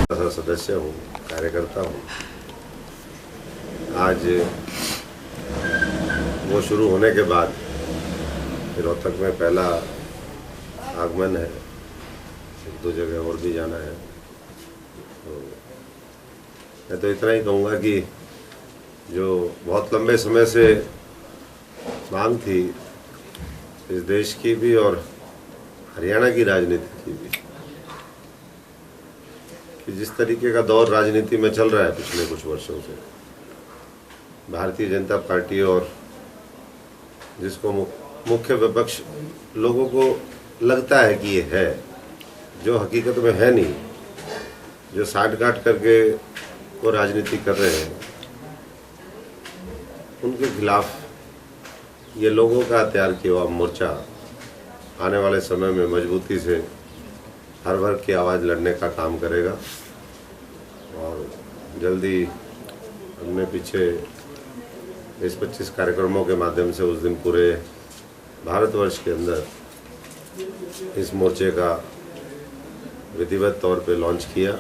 सदस्य हूँ, कार्यकर्ता हूँ। आज वो शुरू होने के बाद रोहतक में पहला आगमन है, एक दो जगह और भी जाना है। तो मैं तो इतना ही कहूँगा कि जो बहुत लंबे समय से मांग थी इस देश की भी और हरियाणा की राजनीति की भी, कि जिस तरीके का दौर राजनीति में चल रहा है पिछले कुछ वर्षों से, भारतीय जनता पार्टी और जिसको मुख्य विपक्ष लोगों को लगता है कि ये है, जो हकीकत में है नहीं, जो साठ-गांठ करके वो राजनीति कर रहे हैं, उनके खिलाफ ये लोगों का तैयार किया हुआ मोर्चा आने वाले समय में मजबूती से हर वर्ग की आवाज़ लड़ने का काम करेगा। और जल्दी हमने पीछे 20-25 कार्यक्रमों के माध्यम से उस दिन पूरे भारतवर्ष के अंदर इस मोर्चे का विधिवत तौर पे लॉन्च किया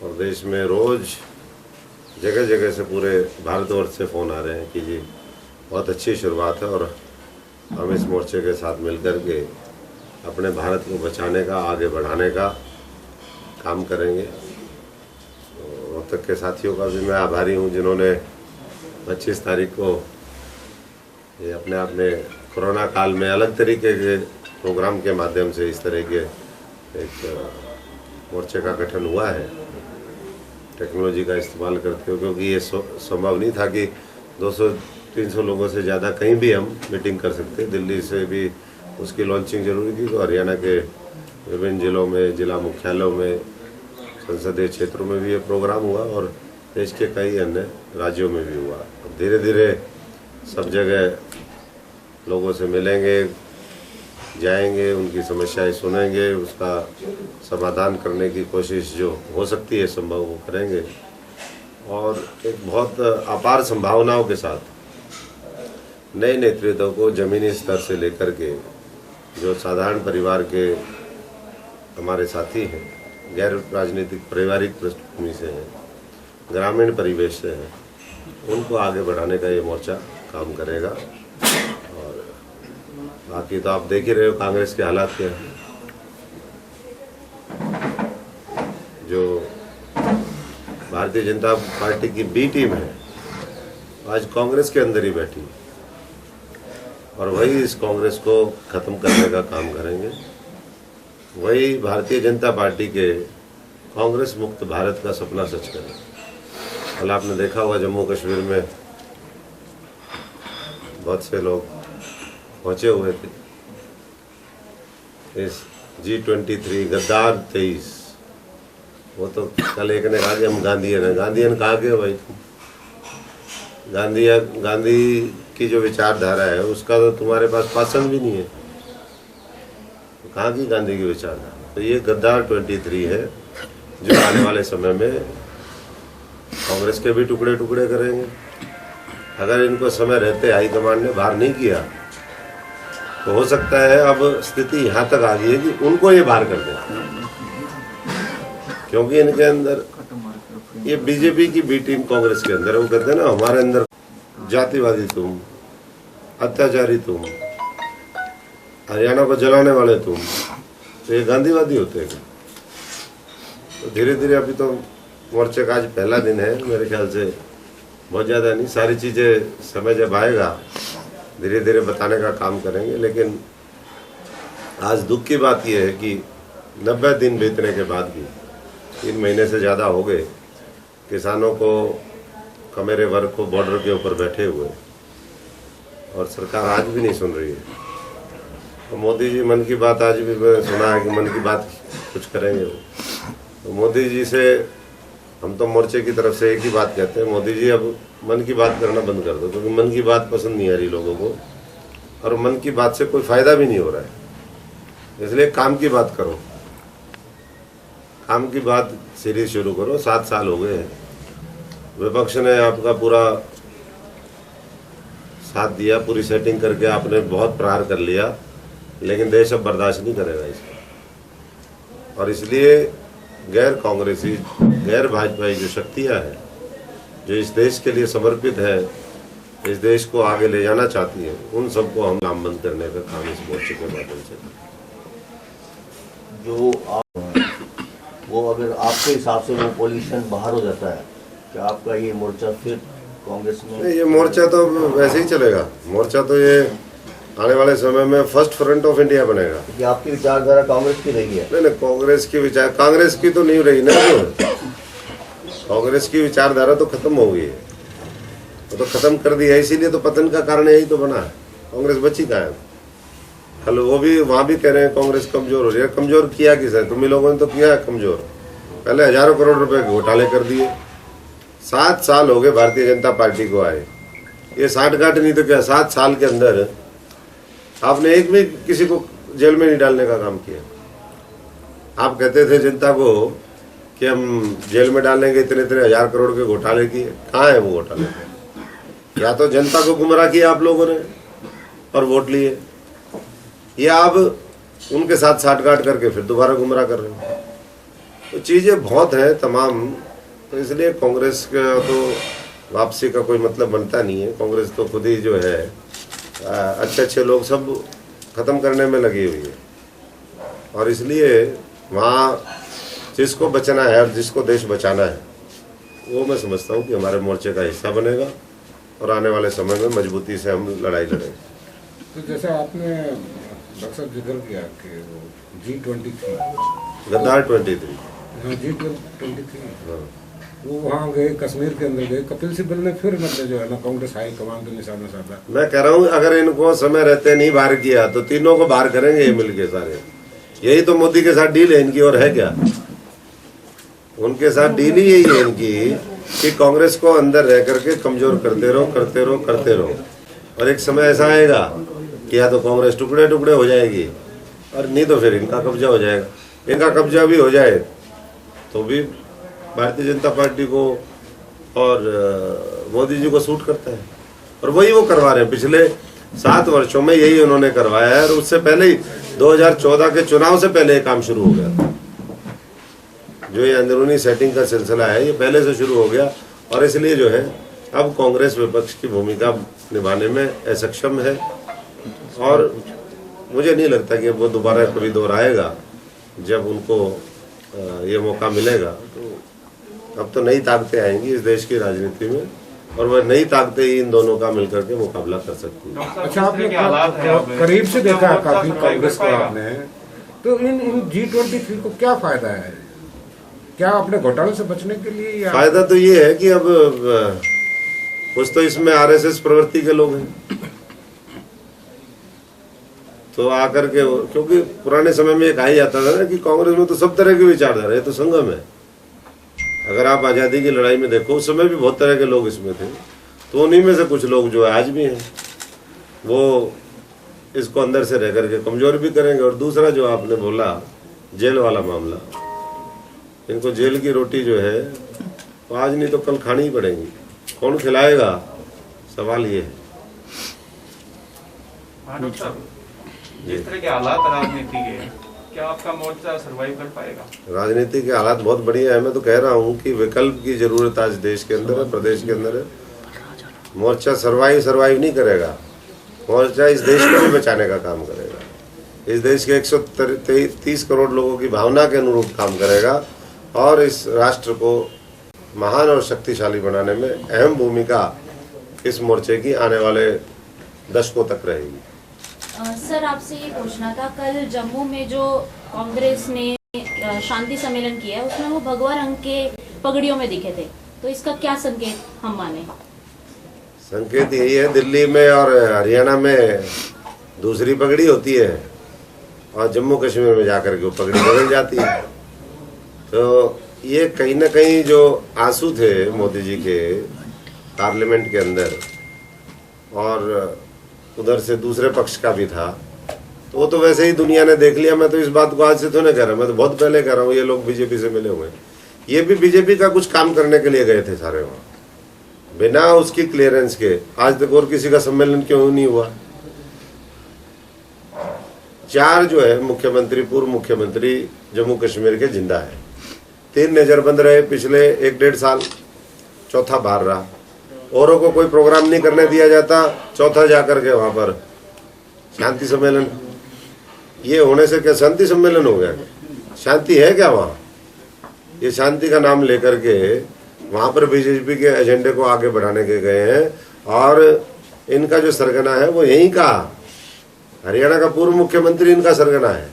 और देश में रोज़ जगह जगह से पूरे भारतवर्ष से फ़ोन आ रहे हैं कि जी बहुत अच्छी शुरुआत है और हम इस मोर्चे के साथ मिलकर के अपने भारत को बचाने का, आगे बढ़ाने का काम करेंगे। रोहतक के साथियों का भी मैं आभारी हूँ जिन्होंने 25 तारीख को ये अपने कोरोना काल में अलग तरीके के प्रोग्राम के माध्यम से इस तरह के एक मोर्चे का गठन हुआ है, टेक्नोलॉजी का इस्तेमाल करते हुए, क्योंकि ये संभव नहीं था कि 200-300 लोगों से ज़्यादा कहीं भी हम मीटिंग कर सकते। दिल्ली से भी उसकी लॉन्चिंग जरूरी थी, तो हरियाणा के विभिन्न जिलों में, जिला मुख्यालयों में, संसदीय क्षेत्रों में भी ये प्रोग्राम हुआ और देश के कई अन्य राज्यों में भी हुआ। अब धीरे धीरे सब जगह लोगों से मिलेंगे, जाएंगे, उनकी समस्याएं सुनेंगे, उसका समाधान करने की कोशिश जो हो सकती है संभव वो करेंगे और एक बहुत अपार संभावनाओं के साथ नए नेतृत्व को जमीनी स्तर से लेकर के, जो साधारण परिवार के हमारे साथी हैं, गैर राजनीतिक पारिवारिक पृष्ठभूमि से हैं, ग्रामीण परिवेश से हैं, उनको आगे बढ़ाने का ये मोर्चा काम करेगा। और बाकी तो आप देख ही रहे हो कांग्रेस के हालात क्या हैं। जो भारतीय जनता पार्टी की बी टीम है आज कांग्रेस के अंदर ही बैठी और वही इस कांग्रेस को खत्म करने का काम करेंगे। वही भारतीय जनता पार्टी के कांग्रेस मुक्त भारत का सपना सच करें। कल आपने देखा होगा जम्मू कश्मीर में बहुत से लोग पहुंचे हुए थे इस G23 गद्दार 23। वो तो कल एक ने कहा कि हम गांधीयन है। गांधीयन कहाँ के भाई? गांधी की जो विचारधारा है उसका तो तुम्हारे पास पसंद भी नहीं है, तो कहाँ की गांधी की विचारधारा? तो ये गद्दार 23 है जो आने वाले समय में कांग्रेस के भी टुकड़े टुकड़े करेंगे। अगर इनको समय रहते हाईकमांड ने बाहर नहीं किया तो हो सकता है अब स्थिति यहाँ तक आ गई है कि उनको ये बाहर कर दें, क्योंकि इनके अंदर ये बीजेपी की बी टीम कांग्रेस के अंदर, वो कहते हैं ना हमारे अंदर जातिवादी तुम, अत्याचारी तुम, हरियाणा को जलाने वाले तुम, तो ये गांधीवादी होते हैं। तो धीरे धीरे अभी तो मोर्चे का आज पहला दिन है, मेरे ख्याल से बहुत ज़्यादा नहीं, सारी चीज़ें समय जब आएगा धीरे धीरे बताने का काम करेंगे। लेकिन आज दुख की बात यह है कि 90 दिन बीतने के बाद भी 3 महीने से ज़्यादा हो गए किसानों को, कमेरे वर्ग को बॉर्डर के ऊपर बैठे हुए, और सरकार आज भी नहीं सुन रही है। तो मोदी जी मन की बात, आज भी मैं सुना है कि मन की बात कुछ करेंगे वो। तो मोदी जी से हम तो मोर्चे की तरफ से एक ही बात कहते हैं, मोदी जी अब मन की बात करना बंद कर दो, क्योंकि मन की बात पसंद नहीं आ रही लोगों को और मन की बात से कोई फायदा भी नहीं हो रहा है। इसलिए काम की बात करो, काम की बात सीरीज शुरू करो। 7 साल हो गए हैं, विपक्ष ने आपका पूरा साथ दिया, पूरी सेटिंग करके आपने बहुत प्रहार कर लिया, लेकिन देश अब बर्दाश्त नहीं करेगा इसको। और इसलिए गैर कांग्रेसी, गैर भाजपाई जो शक्तियां हैं, जो इस देश के लिए समर्पित है, इस देश को आगे ले जाना चाहती है, उन सबको हम लामबंद करने का काम इस मोर्चे के माध्यम से करें। जो आप वो अगर आपके हिसाब से वो पॉलिटिशियन बाहर हो जाता है, क्या आपका ये मोर्चा फिर कांग्रेस में? नहीं, ये मोर्चा तो वैसे ही चलेगा। मोर्चा तो ये आने वाले समय में फर्स्ट फ्रंट ऑफ इंडिया बनेगा। कि आपकी विचारधारा कांग्रेस की रही है? नहीं, कांग्रेस की विचार, कांग्रेस की तो नहीं रही ना। कांग्रेस की विचारधारा तो खत्म हो गई है, वो तो खत्म कर दिया, इसीलिए तो पतन का कारण यही तो बना है। कांग्रेस बची कहाँ है? कल वो भी वहां भी कह रहे हैं कांग्रेस कमजोर हो रही है। कमजोर किया किस है? तुम्ही लोगों ने तो किया है कमजोर। पहले हजारों करोड़ रुपए के घोटाले कर दिए। 7 साल हो गए भारतीय जनता पार्टी को आए, ये 60 गांठ नहीं तो क्या 7 साल के अंदर आपने एक भी किसी को जेल में नहीं डालने का काम किया। आप कहते थे जनता को कि हम जेल में डालेंगे, इतने इतने हजार करोड़ के घोटाले किए। कहाँ है वो घोटाले? या तो जनता को गुमराह किया आप लोगों ने और वोट लिए, या आप उनके साथ साठगांठ करके फिर दोबारा गुमराह कर रहे हैं। तो चीजें बहुत हैं तमाम, तो इसलिए कांग्रेस का तो वापसी का कोई मतलब बनता नहीं है। कांग्रेस तो खुद ही जो है अच्छे अच्छे लोग सब खत्म करने में लगी हुई है, और इसलिए वहाँ जिसको बचना है और जिसको देश बचाना है, वो मैं समझता हूँ कि हमारे मोर्चे का हिस्सा बनेगा और आने वाले समय में मजबूती से हम लड़ाई लड़ेंगे। तो जैसे आपने अक्सर जिक्र किया कि वो G23 गद्दार 23, हाँ G23 वो वहाँ गए, कश्मीर के अंदर गए, कपिल सिब्बल ने फिर मतलब जो है ना कांग्रेस हाई कमान को निशाना साधा। मैं कह रहा हूँ अगर इनको समय रहते नहीं बाहर किया तो तीनों को बाहर करेंगे ये मिलके सारे। यही तो मोदी के साथ डील है इनकी, और है क्या? उनके साथ डील ही यही है इनकी कि कांग्रेस को अंदर रह करके कमजोर करते रहो करते रहो करते रहो, और एक समय ऐसा आएगा कि या तो कांग्रेस टुकड़े टुकड़े हो जाएगी और नहीं तो फिर इनका कब्जा हो जाएगा। इनका कब्जा भी हो जाए तो भी भारतीय जनता पार्टी को और मोदी जी को सूट करता है, और वही वो करवा रहे हैं। पिछले 7 वर्षों में यही उन्होंने करवाया है, और उससे पहले ही 2014 के चुनाव से पहले ये काम शुरू हो गया था। जो ये अंदरूनी सेटिंग का सिलसिला है ये पहले से शुरू हो गया, और इसलिए जो है अब कांग्रेस विपक्ष की भूमिका निभाने में असक्षम है, और मुझे नहीं लगता कि वो दोबारा कभी दोहराएगा। जब उनको ये मौका मिलेगा तो अब तो नई ताकतें आएंगी इस देश की राजनीति में, और वह नई ताकतें ही इन दोनों का मिलकर के मुकाबला कर सकती है। अच्छा, आपने करीब से देखा है काफी कांग्रेस को आपने, तो इन G23 को क्या फायदा है? क्या अपने घोटाले से बचने के लिए या? फायदा तो ये है कि अब कुछ तो इसमें RSS प्रवृत्ति के लोग हैं, तो आकर के, क्योंकि पुराने समय में ये कहा जाता था ना कि कांग्रेस में तो सब तरह के विचारधारा है, तो संगम है। अगर आप आज़ादी की लड़ाई में देखो उस समय भी बहुत तरह के लोग इसमें थे, तो उन्हीं में से कुछ लोग जो आज भी हैं वो इसको अंदर से रह करके कमजोर भी करेंगे। और दूसरा जो आपने बोला जेल वाला मामला, इनको जेल की रोटी जो है वो आज नहीं तो कल खानी ही पड़ेगी। कौन खिलाएगा, सवाल ये है। जिस तरह के हालात राजनीति के, क्या आपका मोर्चा सरवाइव कर पाएगा? राजनीति के हालात बहुत बढ़िया है। मैं तो कह रहा हूँ कि विकल्प की जरूरत आज देश के अंदर है, प्रदेश के अंदर है। मोर्चा सरवाइव नहीं करेगा, मोर्चा इस देश को भी बचाने का काम करेगा। इस देश के 130 करोड़ लोगों की भावना के अनुरूप काम करेगा, और इस राष्ट्र को महान और शक्तिशाली बनाने में अहम भूमिका इस मोर्चे की आने वाले दशकों तक रहेगी। सर, आपसे ये पूछना था, कल जम्मू में जो कांग्रेस ने शांति सम्मेलन किया है उसमें वो भगवा रंग के पगड़ियों में दिखे थे, तो इसका क्या संकेत हम माने? संकेत यही है, दिल्ली में और हरियाणा में दूसरी पगड़ी होती है और जम्मू कश्मीर में जाकर के वो पगड़ी बदल जाती है। तो ये कहीं ना कहीं जो आंसू थे मोदी जी के पार्लियामेंट के अंदर, और उधर से दूसरे पक्ष का भी था, तो वो तो वैसे ही दुनिया ने देख लिया। मैं तो इस बात को आज से तो नहीं कह रहा, मैं तो बहुत पहले कह रहा हूँ। ये लोग बीजेपी से मिले हुए हैं, ये भी बीजेपी का कुछ काम करने के लिए गए थे सारे वहाँ, बिना उसकी क्लियरेंस के। आज तक और किसी का सम्मेलन क्यों नहीं हुआ? 4 जो है मुख्यमंत्री, पूर्व मुख्यमंत्री जम्मू कश्मीर के जिंदा है, 3 नजरबंद रहे पिछले 1-1.5 साल, चौथा बाहर रहा। औरों को कोई प्रोग्राम नहीं करने दिया जाता, चौथा जाकर के वहां पर शांति सम्मेलन। ये होने से क्या शांति सम्मेलन हो गया? शांति है क्या वहाँ? ये शांति का नाम लेकर के वहां पर बीजेपी के एजेंडे को आगे बढ़ाने के गए हैं, और इनका जो सरगना है वो यहीं का, हरियाणा का पूर्व मुख्यमंत्री इनका सरगना है।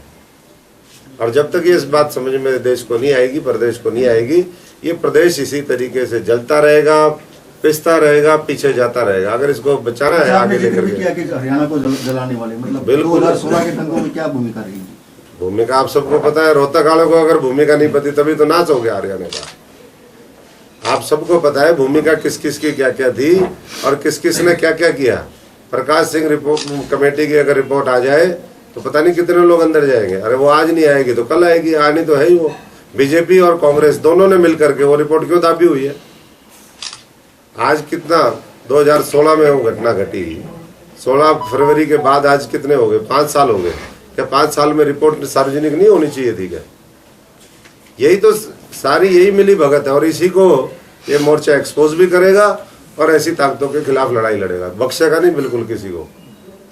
और जब तक ये इस बात समझ में देश को नहीं आएगी, प्रदेश को नहीं आएगी, ये प्रदेश इसी तरीके से जलता रहेगा, पिसता रहेगा, पीछे जाता रहेगा। अगर इसको बचाना है आगे लेकर के, क्या कि हरियाणा को जलाने वाले, मतलब बिल्कुल 2016 के दंगों में क्या भूमिका रहेगी? भूमिका आप सबको पता है। रोहतक वालों को अगर भूमिका नहीं पती तभी तो नाच हो गया हरियाणा का। आप सबको पता है भूमिका किस किस की क्या क्या थी और किस किस ने क्या क्या किया। प्रकाश सिंह रिपोर्ट कमेटी की अगर रिपोर्ट आ जाए तो पता नहीं कितने लोग अंदर जाएंगे। अरे वो आज नहीं आएगी तो कल आएगी, आनी तो है ही। वो बीजेपी और कांग्रेस दोनों ने मिलकर के वो रिपोर्ट क्यों दाबी हुई है? आज कितना 2016 में वो घटना घटी, 16 फरवरी के बाद आज कितने हो गए? 5 साल हो गए। क्या 5 साल में रिपोर्ट सार्वजनिक नहीं होनी चाहिए थी क्या? यही तो सारी यही मिली भगत है, और इसी को ये मोर्चा एक्सपोज भी करेगा और ऐसी ताकतों के खिलाफ लड़ाई लड़ेगा। बख्शेगा नहीं बिल्कुल किसी को।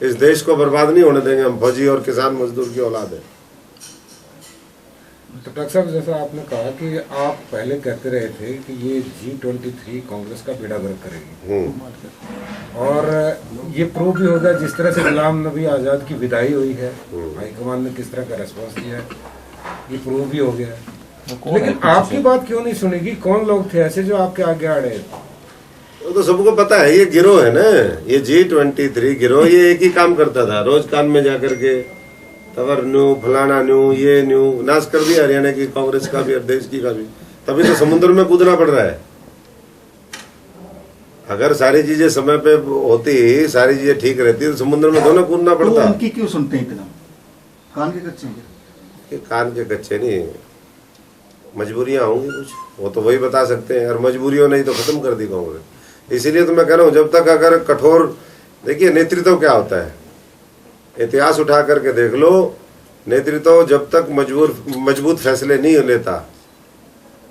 इस देश को बर्बाद नहीं होने देंगे हम। फौजी और किसान मजदूर की औलाद है। तो डॉक्टर साहब, जैसा आपने कहा कि आप पहले कहते रहे थे कि ये G23 कांग्रेस का बेड़ा गर्क करेगी, और ये प्रूव भी होगा जिस तरह से गुलाम नबी आजाद की विदाई हुई है, हाईकमान ने किस तरह का रेस्पॉन्स दिया है, ये प्रूव भी हो गया है। लेकिन आपकी बात क्यों नहीं सुनेगी? कौन लोग थे ऐसे जो आपके आगे अड़े? वो तो सबको पता है, ये गिरोह है ना, ये G23 गिरोह। ये एक ही काम करता था, रोज कान में जाकर के तवर न्यू, फलाना न्यू, ये न्यू नाश कर दिया हरियाणा की कांग्रेस का भी और देश की का भी। तभी तो समुद्र में कूदना पड़ रहा है। अगर सारी चीजें समय पे होती, सारी चीजें ठीक रहती तो समुद्र में दोनों कूदना तो पड़ता। उनकी क्यों सुनते हैं एकदम? कान के कच्चे हैं क्या? कान के कच्चे नहीं, मजबूरियां होंगी कुछ, वो तो वही बता सकते हैं। और मजबूरियों ने ही तो खत्म कर दी कांग्रेस। इसीलिए तो मैं कह रहा हूँ, जब तक अगर कठोर, देखिए नेतृत्व क्या होता है, इतिहास उठा करके देख लो। नेतृत्व जब तक मजबूत फैसले नहीं लेता,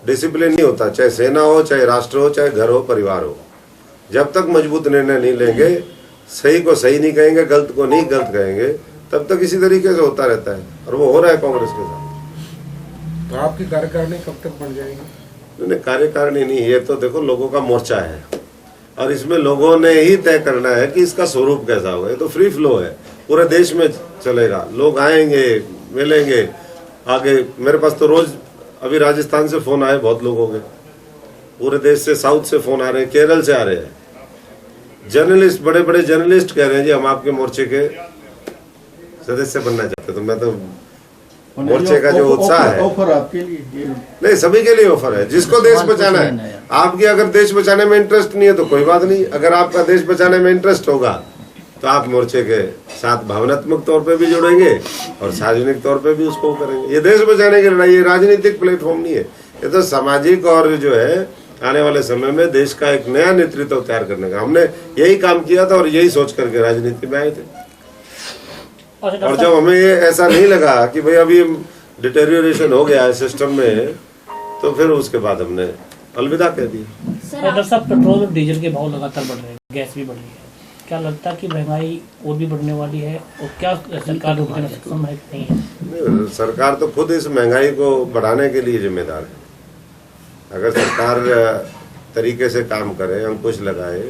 डिसिप्लिन नहीं होता, चाहे सेना हो, चाहे राष्ट्र हो, चाहे घर हो, परिवार हो, जब तक मजबूत निर्णय नहीं लेंगे, सही को सही नहीं कहेंगे, गलत को नहीं गलत कहेंगे, तब तक इसी तरीके से होता रहता है। और वो हो रहा है कांग्रेस के साथ। तो आपकी कार्यकारिणी कब तक बन जाएगी? नहीं, कार्यकारिणी नहीं, ये तो देखो लोगों का मोर्चा है, और इसमें लोगों ने ही तय करना है कि इसका स्वरूप कैसा होगा। ये तो फ्री फ्लो है, पूरे देश में चलेगा। लोग आएंगे, मिलेंगे आगे। मेरे पास तो रोज अभी राजस्थान से फोन आए बहुत लोगों के, पूरे देश से, साउथ से फोन आ रहे हैं, केरल से आ रहे हैं। जर्नलिस्ट, बड़े बड़े जर्नलिस्ट कह रहे हैं जी हम आपके मोर्चे के सदस्य बनना चाहते। तो मैं तो मोर्चे का जो उत्साह है, ऑफर आपके लिए नहीं, सभी के लिए ऑफर है। जिसको देश बचाना है, आपकी अगर देश बचाने में इंटरेस्ट नहीं है तो कोई बात नहीं। अगर आपका देश बचाने में इंटरेस्ट होगा तो आप मोर्चे के साथ भावनात्मक तौर पे भी जुड़ेंगे और सार्वजनिक तौर पे भी उसको करेंगे। ये देश बचाने की लड़ाई, ये राजनीतिक प्लेटफॉर्म नहीं है, ये तो सामाजिक और जो है आने वाले समय में देश का एक नया नेतृत्व तैयार करने का हमने यही काम किया था और यही सोच करके राजनीति में आए थे। और जब हमें ये ऐसा नहीं लगा कि भाई अभी डिटेरियोरेशन हो गया है सिस्टम में, तो फिर उसके बाद हमने अलविदा कह दिया। डॉक्टर साहब, पेट्रोल और डीजल के भाव लगातार बढ़ रहे हैं, गैस भी बढ़ रही है, क्या लगता है कि महंगाई और भी बढ़ने वाली है, और क्या सरकार रोकने में सक्षम है कि नहीं है? सरकार तो खुद इस महंगाई को बढ़ाने के लिए जिम्मेदार है। अगर सरकार तरीके से काम करे, अंकुश लगाए,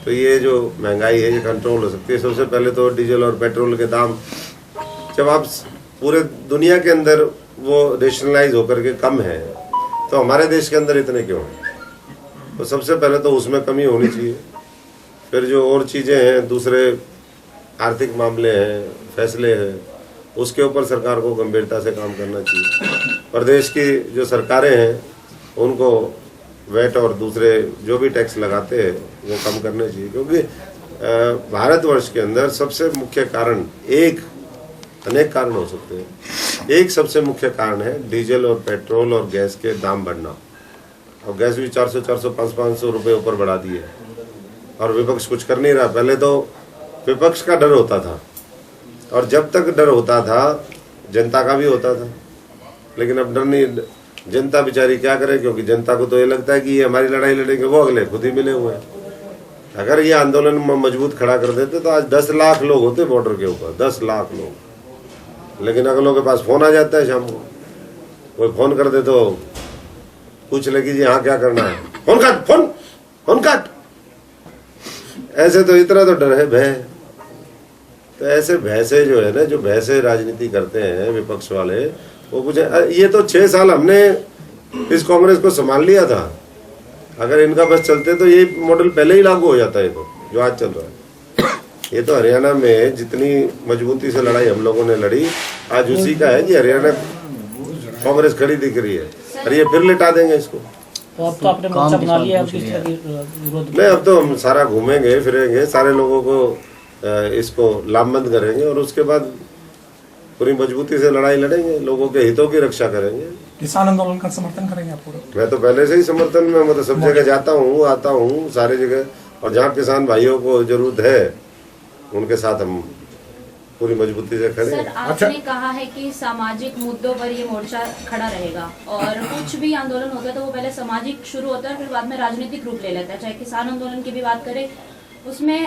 तो ये जो महंगाई है ये कंट्रोल हो सकती है। सबसे पहले तो डीजल और पेट्रोल के दाम जब आप पूरे दुनिया के अंदर वो रेशनलाइज होकर के कम है, तो हमारे देश के अंदर इतने क्यों हैं? तो सबसे पहले तो उसमें कमी होनी चाहिए। फिर जो और चीज़ें हैं, दूसरे आर्थिक मामले हैं, फैसले हैं, उसके ऊपर सरकार को गंभीरता से काम करना चाहिए। प्रदेश की जो सरकारें हैं उनको वैट और दूसरे जो भी टैक्स लगाते हैं वो कम करने चाहिए, क्योंकि भारतवर्ष के अंदर सबसे मुख्य कारण, एक अनेक कारण हो सकते हैं, एक सबसे मुख्य कारण है डीजल और पेट्रोल और गैस के दाम बढ़ना। और गैस भी 400, 500 रुपये ऊपर बढ़ा दिए, और विपक्ष कुछ कर नहीं रहा। पहले तो विपक्ष का डर होता था, और जब तक डर होता था जनता का भी होता था, लेकिन अब डर नहीं, जनता बेचारी क्या करे, क्योंकि जनता को तो ये लगता है कि ये हमारी लड़ाई लड़ेंगे, वो अगले खुद ही मिले हुए हैं। अगर ये आंदोलन मजबूत खड़ा कर देते तो आज 10 लाख लोग होते बॉर्डर के ऊपर, 10 लाख लोग। लेकिन अगलों के पास फोन आ जाता है शाम को, कोई फोन कर दे तो पूछ ले कि जी हाँ क्या करना है, फोन काट, फोन काट। ऐसे तो इतना तो डर है, भय। तो ऐसे भय से जो है ना, जो भय से राजनीति करते हैं विपक्ष वाले, वो कुछ ये तो 6 साल हमने इस कांग्रेस को संभाल लिया था। अगर इनका बस चलते तो ये मॉडल पहले ही लागू हो जाता है। तो जो आज चल रहा है, ये तो हरियाणा में जितनी मजबूती से लड़ाई हम लोगों ने लड़ी, आज उसी का है कि हरियाणा कांग्रेस खड़ी दिख रही है, और ये फिर लिटा देंगे इसको। तो अब तो आपने मोर्चा बना लिया, अब किस तरह की विरोध? नहीं, अब तो हम सारा घूमेंगे फिरेंगे, सारे लोगों को इसको लामबंद करेंगे, और उसके बाद पूरी मजबूती से लड़ाई लड़ेंगे, लोगों के हितों की रक्षा करेंगे। किसान आंदोलन का समर्थन करेंगे आप पूरा? मैं तो पहले से ही समर्थन में, मतलब सब जगह जाता हूँ, आता हूँ सारी जगह, और जहाँ किसान भाइयों को जरूरत है उनके साथ हम पूरी मजबूती से खड़े हैं। सर, आपने कहा है कि सामाजिक मुद्दों पर ये मोर्चा खड़ा रहेगा, और कुछ भी आंदोलन होता है तो वो पहले सामाजिक शुरू होता है, फिर बाद में राजनीतिक रूप ले लेता है। चाहे किसान आंदोलन की भी बात करें, उसमें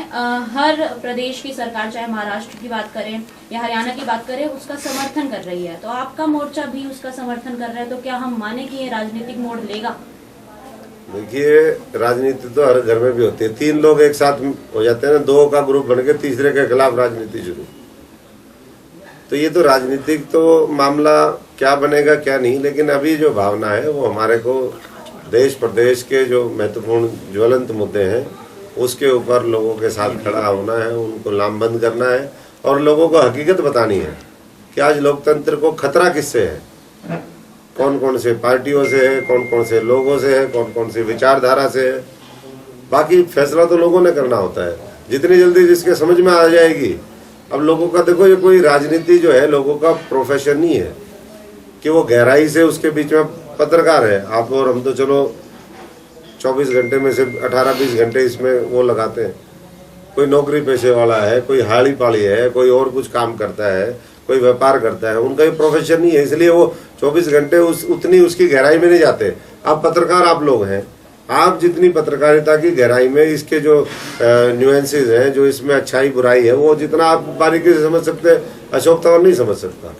हर प्रदेश की सरकार, चाहे महाराष्ट्र की बात करें या हरियाणा की बात करें, उसका समर्थन कर रही है। तो आपका मोर्चा भी उसका समर्थन कर रहा है, तो क्या हम माने कि ये राजनीतिक मोड़ लेगा? देखिए, राजनीति तो हर घर में भी होती है। 3 लोग एक साथ हो जाते हैं ना, 2 का ग्रुप बन के तीसरे के खिलाफ राजनीति शुरू। तो ये तो राजनीतिक तो मामला क्या बनेगा क्या नहीं, लेकिन अभी जो भावना है वो हमारे को देश प्रदेश के जो महत्वपूर्ण ज्वलंत मुद्दे हैं उसके ऊपर लोगों के साथ खड़ा होना है, उनको लामबंद करना है, और लोगों को हकीकत बतानी है कि आज लोकतंत्र को खतरा किससे है, कौन कौन से पार्टियों से है, कौन कौन से लोगों से है, कौन कौन सी विचारधारा से है। बाकी फैसला तो लोगों ने करना होता है, जितनी जल्दी जिसके समझ में आ जाएगी। अब लोगों का देखो, ये कोई राजनीति जो है लोगों का प्रोफेशन नहीं है कि वो गहराई से उसके बीच में पत्रकार है आप और हम, तो चलो 24 घंटे में से 18-20 घंटे इसमें वो लगाते हैं। कोई नौकरी पेशे वाला है, कोई हाड़ी पाड़ी है, कोई और कुछ काम करता है, कोई व्यापार करता है, उनका ये प्रोफेशन नहीं है, इसलिए वो 24 घंटे उतनी उसकी गहराई में नहीं जाते। आप पत्रकार आप लोग हैं, आप जितनी पत्रकारिता की गहराई में इसके जो न्यूएंसेस हैं, जो इसमें अच्छाई बुराई है, वो जितना आप बारीकी से समझ सकते हैं, अशोक तंवर नहीं समझ सकता।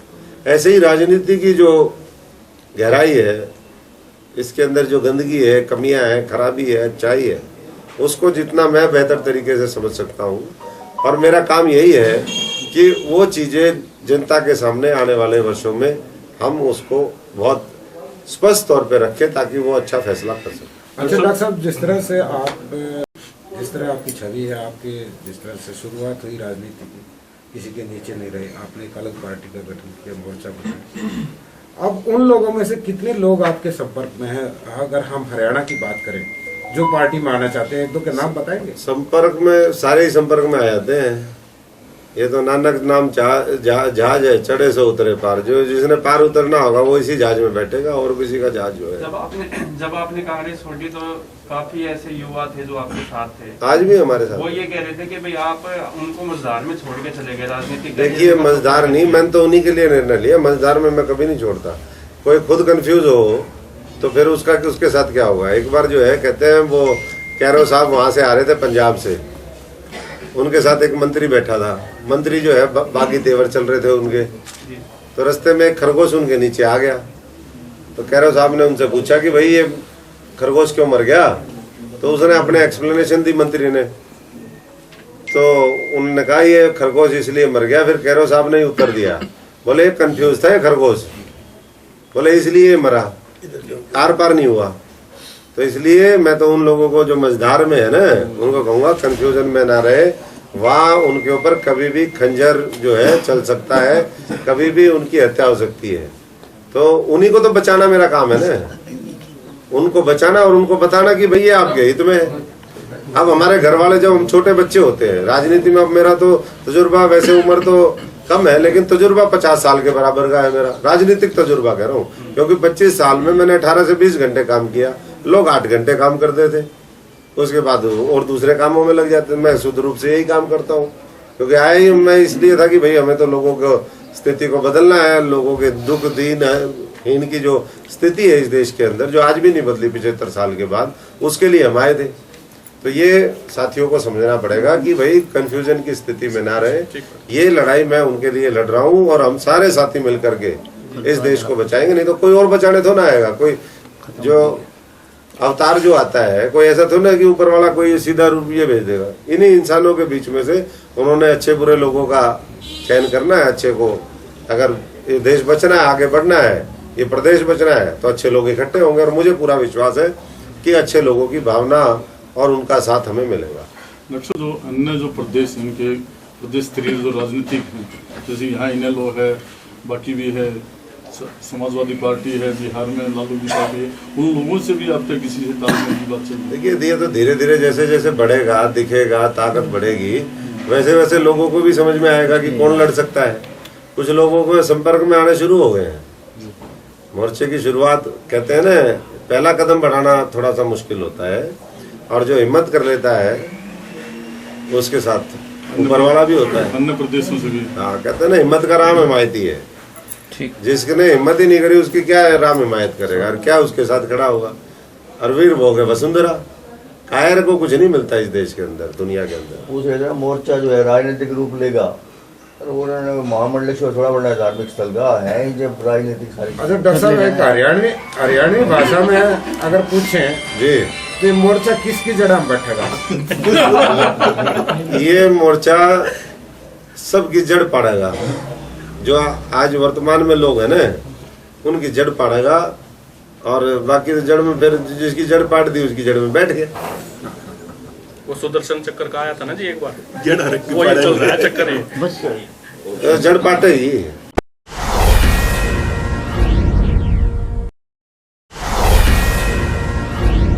ऐसे ही राजनीति की जो गहराई है, इसके अंदर जो गंदगी है, कमियां हैं, खराबी है, अच्छाई है, उसको जितना मैं बेहतर तरीके से समझ सकता हूँ, और मेरा काम यही है कि वो चीज़ें जनता के सामने आने वाले वर्षों में हम उसको बहुत स्पष्ट तौर पे रखें ताकि वो अच्छा फैसला कर सकें। अच्छा डॉक्टर साहब, जिस तरह आपकी छवि है, आपके जिस तरह से शुरुआत हुई राजनीति की, किसी के नीचे नहीं रहे, आपने एक अलग पार्टी का गठन किया, मोर्चा बना। अब उन लोगों में से कितने लोग आपके संपर्क में हैं? अगर हम हरियाणा की बात करें, जो पार्टी में आना चाहते हैं, 1-2 के नाम बताएंगे? संपर्क में सारे ही संपर्क में आ जाते हैं। ये तो नानक नाम जहाज है, चढ़े से उतरे पार। जो जिसने पार उतरना होगा वो इसी जहाज में बैठेगा, और किसी का जहाज जो है। जब आपने कांग्रेस छोड़ी तो काफी ऐसे युवा थे जो आपके साथ थे, आज भी हमारे साथ। वो ये कह रहे थे कि भाई आप उनको मझधार में छोड़ के चले गए राजनीति। देखिए, मझधार नहीं, मैंने तो उन्हीं के लिए निर्णय लिया। मझधार में मैं कभी नहीं छोड़ता। कोई खुद कंफ्यूज हो तो फिर उसके साथ क्या होगा। एक बार जो है, कहते हैं वो कैरो साहब वहां से आ रहे थे पंजाब से, उनके साथ एक मंत्री बैठा था। मंत्री जो है बाकी तेवर चल रहे थे उनके, तो रास्ते में एक खरगोश उनके नीचे आ गया। तो कैरो साहब ने उनसे पूछा कि भाई ये खरगोश क्यों मर गया, तो उसने अपने एक्सप्लेनेशन दी मंत्री ने। तो उन्होंने कहा ये खरगोश इसलिए मर गया। फिर कैरो साहब ने उत्तर दिया, बोले कंफ्यूज था ये खरगोश, बोले इसलिए मरा, आर पार नहीं हुआ। तो इसलिए मैं तो उन लोगों को जो मझधार में है ना, उनको कहूँगा कंफ्यूजन में ना रहे। वहाँ उनके ऊपर कभी भी खंजर जो है चल सकता है, कभी भी उनकी हत्या हो सकती है। तो उन्हीं को तो बचाना मेरा काम है ना, उनको बचाना और उनको बताना कि भैया आपके हित में है। अब हमारे घर वाले जब हम छोटे बच्चे होते हैं राजनीति में, अब मेरा तो तजुर्बा, वैसे उम्र तो कम है लेकिन तजुर्बा 50 साल के बराबर का है मेरा, राजनीतिक तजुर्बा कह रहा हूँ। क्योंकि 25 साल में मैंने 18 से 20 घंटे काम किया, लोग 8 घंटे काम करते थे, उसके बाद और दूसरे कामों में लग जाते। मैं शुद्ध रूप से यही काम करता हूँ, क्योंकि आया ही मैं इसलिए था कि भाई हमें तो लोगों को स्थिति को बदलना है। लोगों के दुख दीन हीन की जो स्थिति है इस देश के अंदर, जो आज भी नहीं बदली 75 साल के बाद, उसके लिए हम आए थे। तो ये साथियों को समझना पड़ेगा कि भाई कंफ्यूजन की स्थिति में ना रहे। ये लड़ाई मैं उनके लिए लड़ रहा हूँ और हम सारे साथी मिलकर के इस देश को बचाएंगे। नहीं तो कोई और बचाने तो ना आएगा। कोई जो अवतार जो आता है, कोई ऐसा तो ना कि ऊपर वाला कोई सीधा रूप ये भेज देगा। इन्हीं इंसानों के बीच में से उन्होंने अच्छे बुरे लोगों का चयन करना है। अच्छे को, अगर ये देश बचना है, आगे बढ़ना है, ये प्रदेश बचना है, तो अच्छे लोग इकट्ठे होंगे। और मुझे पूरा विश्वास है कि अच्छे लोगों की भावना और उनका साथ हमें मिलेगा। डॉक्टर जो अन्य जो प्रदेश इनके प्रदेश स्तरीय जो राजनीतिक हैं, जैसे यहाँ इनेलो है, बाकी भी है, समाजवादी पार्टी है, बिहार में लालू की पार्टी है, उन लोगों से भी आपके किसी से तालमेल की बात चल रही है? देखिए, ये तो धीरे धीरे जैसे जैसे बढ़ेगा, दिखेगा, ताकत बढ़ेगी, वैसे वैसे लोगों को भी समझ में आएगा कि कौन लड़ सकता है। कुछ लोगों को संपर्क में आने शुरू हो गए हैं। मोर्चे की शुरुआत, कहते हैं ना, पहला कदम बढ़ाना थोड़ा सा मुश्किल होता है, और जो हिम्मत कर लेता है उसके साथ ऊपर वाला भी होता है। अन्य प्रदेशों से भी, हाँ, कहते हैं ना, हिम्मत का राम हिमायती है। जिसने हिम्मत ही नहीं करी उसकी क्या राम हिमायत करेगा, और क्या उसके साथ खड़ा होगा। और वीर भोग है वसुंधरा। कायर को कुछ नहीं मिलता इस देश के अंदर, दुनिया के अंदर। पूछ रहे थे मोर्चा जो है राजनीतिक रूप लेगा, उन्होंने महामंडलेश्वर थोड़ा बड़ा धार्मिक स्थल का है जब राजनीतिक सारी। अच्छा डॉक्टर साहब, एक हरियाणवी भाषा में अगर पूछें जी तो ये मोर्चा किसकी जड़ में बैठेगा? ये मोर्चा सबकी जड़ पड़ेगा। जो आज वर्तमान में लोग हैं ना, उनकी जड़ पड़ेगा, और बाकी जड़ में फिर जिसकी जड़ पाट दी उसकी जड़ में बैठ गए। वो सुदर्शन चक्कर का आया था ना जी एक बार, जड़ वो ये चल रहा है चक्कर ये। जड़ पाटे ही